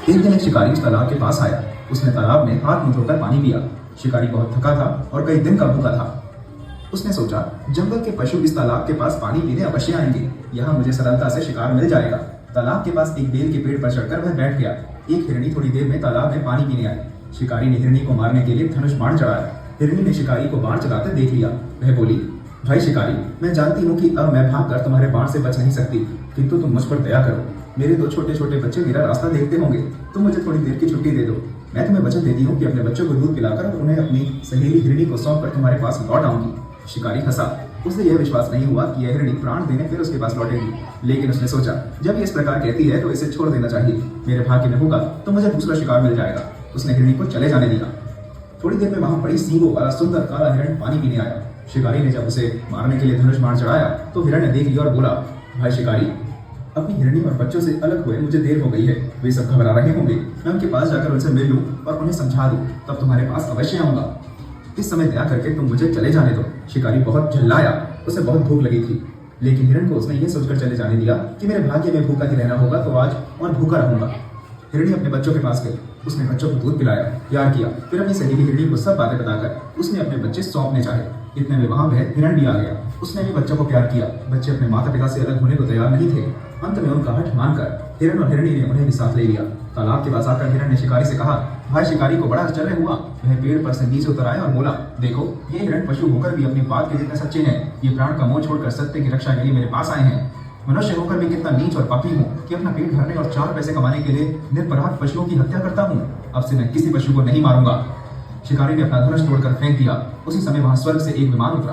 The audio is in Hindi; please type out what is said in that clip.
एक दिन एक शिकारी उस तालाब के पास आया। उसने तालाब में हाथ मुंह धोकर पानी पिया। शिकारी बहुत थका था और कई दिन का भूखा था। उसने सोचा, जंगल के पशु इस तालाब के पास पानी पीने अवश्य आएंगे। यहाँ मुझे सरलता से शिकार मिल जाएगा। तालाब के पास एक बेल के पेड़ पर चढ़कर वह बैठ गया। एक हिरनी थोड़ी देर में तालाब में पानी पीने आई। शिकारी ने हिरनी को मारने के लिए धनुष बाण चढ़ाया। हिरनी ने शिकारी को बाण चलाते देख लिया। वह बोली, भाई शिकारी, मैं जानती हूँ कि अब मैं भागकर तुम्हारे बाण से बच नहीं सकती, किंतु तुम मुझ पर दया करो। मेरे दो छोटे छोटे बच्चे मेरा रास्ता देखते होंगे। तुम मुझे थोड़ी देर की छुट्टी दे दो। मैं तुम्हें वचन देती हूँ कि अपने बच्चों को दूध पिलाकर और उन्हें अपनी सहेली हिरनी को सौंप कर तुम्हारे पास लौट आऊंगी। शिकारी हंसा। उसे यह विश्वास नहीं हुआ कि यह हिरनी प्राण देने फिर उसके पास लौटेगी, लेकिन उसने सोचा, जब ये इस प्रकार कहती है तो इसे छोड़ देना चाहिए। मेरे भाग्य में होगा तो मुझे दूसरा शिकार मिल जाएगा। उसने हिरनी को चले जाने दिया। थोड़ी देर में वहां पड़ी सींगों वाला सुंदर काला हिरण पानी पीने आया। शिकारी ने जब उसे मारने के लिए धनुष बाण चढ़ाया तो हिरण ने देख लिया और बोला, भाई शिकारी, अपनी हिरनी और बच्चों से अलग हुए मुझे देर हो गई है। वे सब घबरा रहे होंगे। मैं उनके पास जाकर उनसे मिल लूं और उन्हें समझा दूं, तब तुम्हारे पास अवश्य आऊंगा। इस समय दया करके तुम मुझे चले जाने दो। शिकारी बहुत झल्लाया। उसे बहुत भूख लगी थी, लेकिन हिरण को उसने ये सोचकर चले जाने दिया कि मेरे भाग्य में भूखा ही रहना होगा तो आज और भूखा रहूंगा। हिरनी अपने बच्चों के पास गई। उसने बच्चों को दूध पिलाया, प्यार किया। फिर अपनी सहेली हिरनी को सब बातें बताकर उसने अपने बच्चे सौंपने चाहे। इतने में वहां वह हिरण भी आ गया। उसने भी बच्चों को प्यार किया। बच्चे अपने माता पिता से अलग होने को तैयार नहीं थे। अंत में उनका हठ मानकर हिरण और हिरनी ने उन्हें भी साथ ले लिया। तालाब के पास आकर हिरण ने शिकारी से कहा, भाई शिकारी को बड़ा आश्चर्य हुआ। वह पेड़ पर से नीचे उतर आया और बोला, देखो, ये हिरण पशु होकर भी अपनी बात के जितने सच्चे हैं। ये प्राण का मोह छोड़कर सत्य की रक्षा के लिए मेरे पास आए हैं। मनुष्य होकर भी कितना नीच और पापी हूँ कि अपना पेट भरने और 4 पैसे कमाने के लिए निरपराध पशुओं की हत्या करता हूँ। अब से मैं किसी पशु को नहीं मारूंगा। शिकारी ने अपना धनुष तोड़कर फेंक दिया। उसी समय वहां स्वर्ग से एक विमान उतरा।